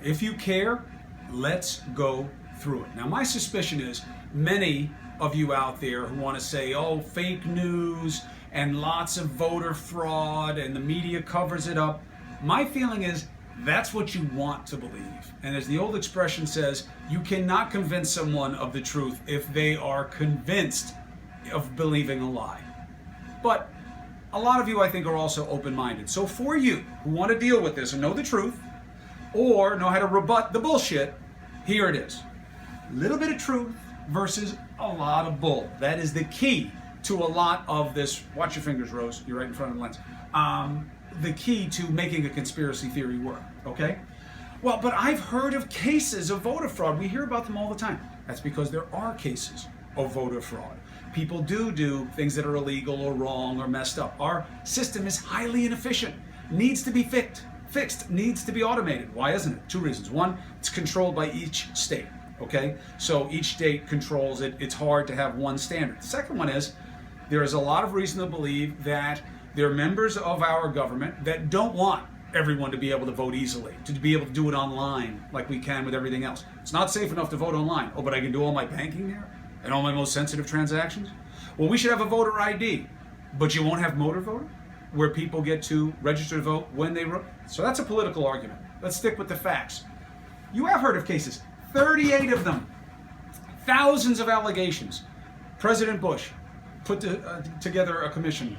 If you care, let's go through it. Now, my suspicion is many of you out there who want to say, oh, fake news and lots of voter fraud and the media covers it up. My feeling is that's what you want to believe. And as the old expression says, you cannot convince someone of the truth if they are convinced of believing a lie. But a lot of you, I think, are also open-minded. So for you who want to deal with this and know the truth or know how to rebut the bullshit, here it is. A little bit of truth versus a lot of bull. That is the key to a lot of this. Watch your fingers, Rose. You're right in front of the lens. The key to making a conspiracy theory work, okay? Well, but I've heard of cases of voter fraud. We hear about them all the time. That's because there are cases of voter fraud. People do things that are illegal or wrong or messed up. Our system is highly inefficient, needs to be fixed, needs to be automated. Why isn't it? Two reasons. One, it's controlled by each state, okay? So each state controls it. It's hard to have one standard. The second one is there is a lot of reason to believe that there are members of our government that don't want everyone to be able to vote easily, to be able to do it online like we can with everything else. It's not safe enough to vote online. Oh, but I can do all my banking there and all my most sensitive transactions? Well, we should have a voter ID, but you won't have motor voter, where people get to register to vote when they vote. So that's a political argument. Let's stick with the facts. You have heard of cases, 38 of them, thousands of allegations. President Bush put together a commission,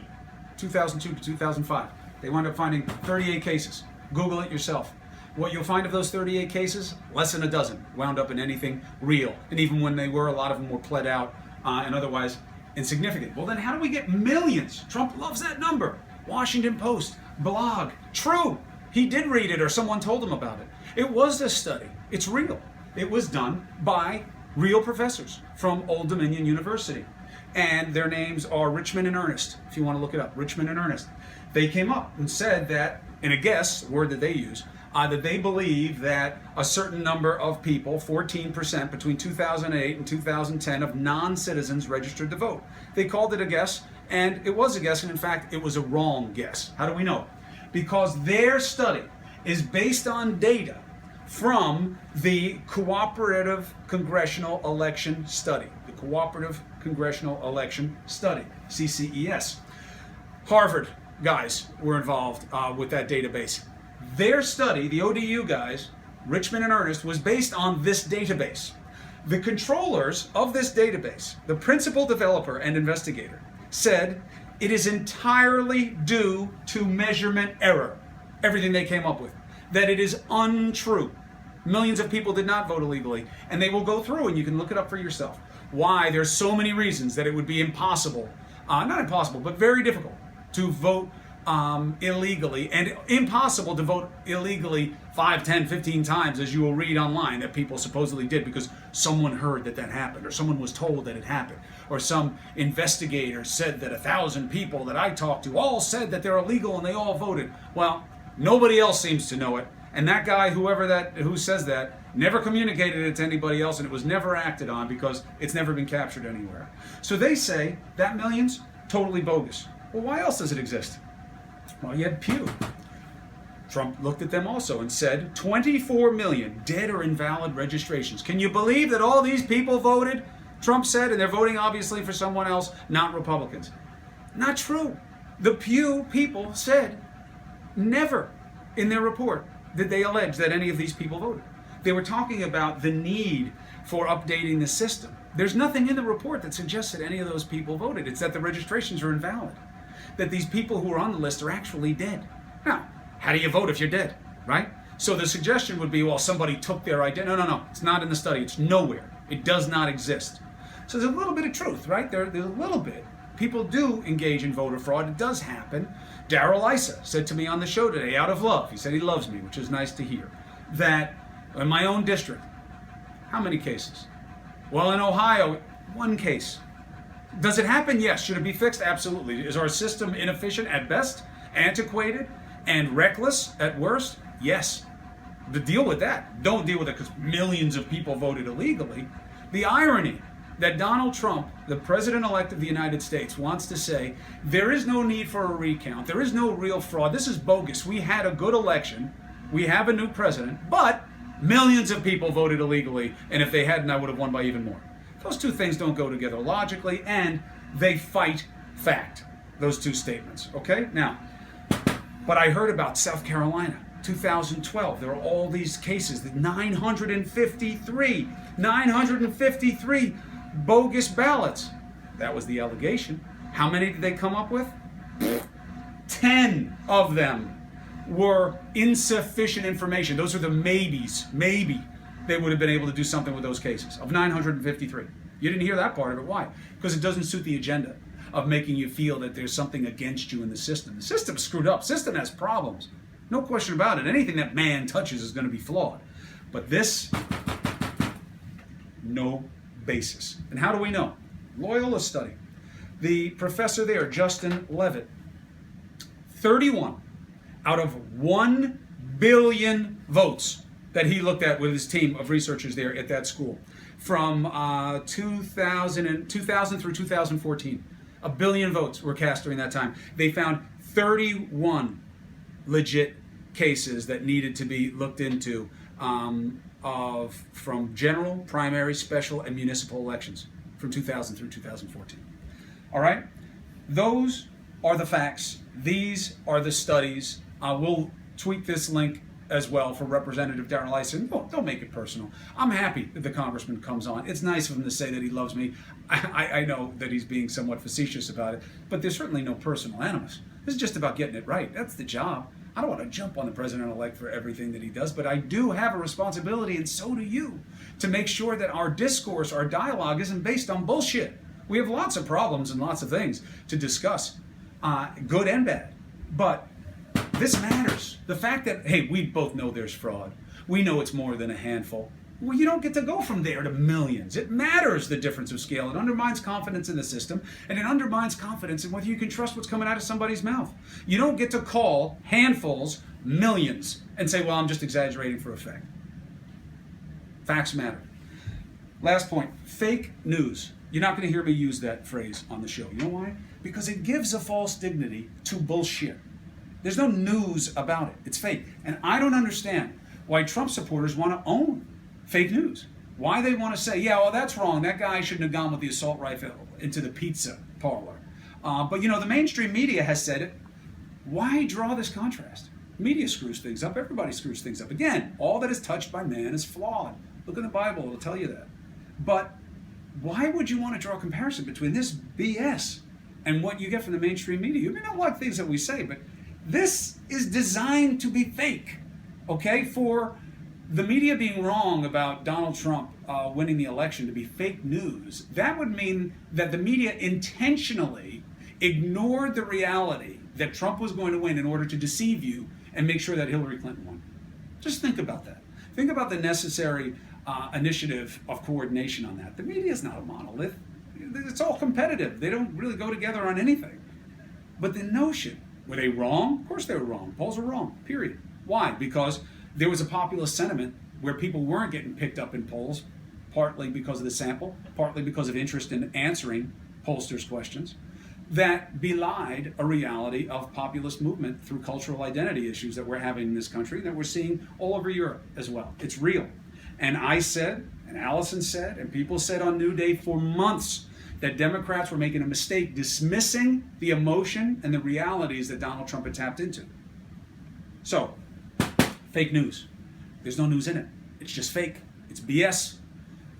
2002 to 2005. They wound up finding 38 cases. Google it yourself. What you'll find of those 38 cases, less than a dozen wound up in anything real. And even when they were, a lot of them were pled out and otherwise insignificant. Well, then how do we get millions? Trump loves that number. Washington Post, blog, true. He did read it or someone told him about it. It was a study. It's real. It was done by real professors from Old Dominion University. And their names are Richmond and Ernest, if you want to look it up, Richmond and Ernest. They came up and said that, in a guess, the word that they use, that they believe that a certain number of people, 14% between 2008 and 2010 of non-citizens registered to vote. They called it a guess, and it was a guess, and in fact, it was a wrong guess. How do we know? Because their study is based on data from the Cooperative Congressional Election Study. The Cooperative Congressional Election Study, CCES. Harvard guys were involved with that database. Their study, the ODU guys, Richmond and Ernest, was based on this database. The controllers of this database, the principal developer and investigator, said it is entirely due to measurement error, everything they came up with, that it is untrue. Millions of people did not vote illegally, and they will go through, and you can look it up for yourself, why there's so many reasons that it would be impossible, not impossible, but very difficult to vote illegally, and impossible to vote illegally 5, 10, 15 times, as you will read online, that people supposedly did because someone heard that that happened, or someone was told that it happened, or some investigator said that 1,000 people that I talked to all said that they're illegal and they all voted. Well, nobody else seems to know it, and that guy, who says that, never communicated it to anybody else, and it was never acted on because it's never been captured anywhere. So they say that million's totally bogus. Well, why else does it exist? Well, you had Pew. Trump looked at them also and said 24 million dead or invalid registrations. Can you believe that all these people voted? Trump said, and they're voting obviously for someone else, not Republicans. Not true. The Pew people said never in their report did they allege that any of these people voted. They were talking about the need for updating the system. There's nothing in the report that suggests that any of those people voted. It's that the registrations are invalid, that these people who are on the list are actually dead. Now, how do you vote if you're dead, right? So the suggestion would be, well, somebody took their identity. No. It's not in the study. It's nowhere. It does not exist. So there's a little bit of truth, right? There's a little bit. People do engage in voter fraud. It does happen. Darrell Issa said to me on the show today, out of love, he said he loves me, which is nice to hear, that in my own district, how many cases? Well, in Ohio, 1 case. Does it happen? Yes. Should it be fixed? Absolutely. Is our system inefficient at best, antiquated, and reckless at worst? Yes. Deal with that. Don't deal with it because millions of people voted illegally. The irony that Donald Trump, the president-elect of the United States, wants to say there is no need for a recount. There is no real fraud. This is bogus. We had a good election. We have a new president, but Millions of people voted illegally, and if they hadn't, I would have won by even more. Those two things don't go together logically, and they fight fact, those two statements, okay? Now, but I heard about South Carolina, 2012. There are all these cases, 953 bogus ballots. That was the allegation. How many did they come up with? 10 of them were insufficient information. Those are the maybes. Maybe they would have been able to do something with those cases of 953. You didn't hear that part of it. Why? Because it doesn't suit the agenda of making you feel that there's something against you in the system. The system's screwed up. The system has problems. No question about it. Anything that man touches is going to be flawed. But this, no basis. And how do we know? Loyola study. The professor there, Justin Levitt, 31 out of 1 billion votes that he looked at with his team of researchers there at that school from 2000 through 2014. 1 billion votes were cast during that time. They found 31 legit cases that needed to be looked into from general, primary, special, and municipal elections from 2000 through 2014. All right? Those are the facts. These are the studies. We'll tweet this link as well for Representative Darrell Ison. Don't make it personal. I'm happy that the congressman comes on. It's nice of him to say that he loves me. I know that he's being somewhat facetious about it, but there's certainly no personal animus. This is just about getting it right. That's the job. I don't want to jump on the president-elect for everything that he does, but I do have a responsibility, and so do you, to make sure that our discourse, our dialogue isn't based on bullshit. We have lots of problems and lots of things to discuss, good and bad, but this matters. The fact that, hey, we both know there's fraud. We know it's more than a handful. Well, you don't get to go from there to millions. It matters, the difference of scale. It undermines confidence in the system, and it undermines confidence in whether you can trust what's coming out of somebody's mouth. You don't get to call handfuls millions and say, well, I'm just exaggerating for effect. Facts matter. Last point, fake news. You're not going to hear me use that phrase on the show. You know why? Because it gives a false dignity to bullshit. There's no news about it. It's fake. And I don't understand why Trump supporters want to own fake news. Why they want to say, yeah, well, that's wrong. That guy shouldn't have gone with the assault rifle into the pizza parlor. But, you know, the mainstream media has said it. Why draw this contrast? Media screws things up. Everybody screws things up. Again, all that is touched by man is flawed. Look in the Bible. It'll tell you that. But why would you want to draw a comparison between this BS and what you get from the mainstream media? You may not like things that we say, but this is designed to be fake, okay? For the media being wrong about Donald Trump winning the election to be fake news, that would mean that the media intentionally ignored the reality that Trump was going to win in order to deceive you and make sure that Hillary Clinton won. Just think about that. Think about the necessary initiative of coordination on that. The media is not a monolith. It's all competitive. They don't really go together on anything. But the notion, were they wrong? Of course they were wrong. Polls were wrong, period. Why? Because there was a populist sentiment where people weren't getting picked up in polls, partly because of the sample, partly because of interest in answering pollsters' questions, that belied a reality of populist movement through cultural identity issues that we're having in this country, that we're seeing all over Europe as well. It's real. And I said, and Allison said, and people said on New Day for months that Democrats were making a mistake dismissing the emotion and the realities that Donald Trump had tapped into. So, fake news. There's no news in it. It's just fake. It's BS.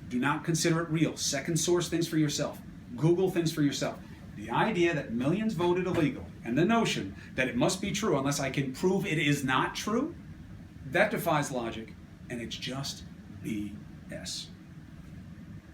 Do not consider it real. Second source things for yourself. Google things for yourself. The idea that millions voted illegal and the notion that it must be true unless I can prove it is not true, that defies logic, and it's just BS.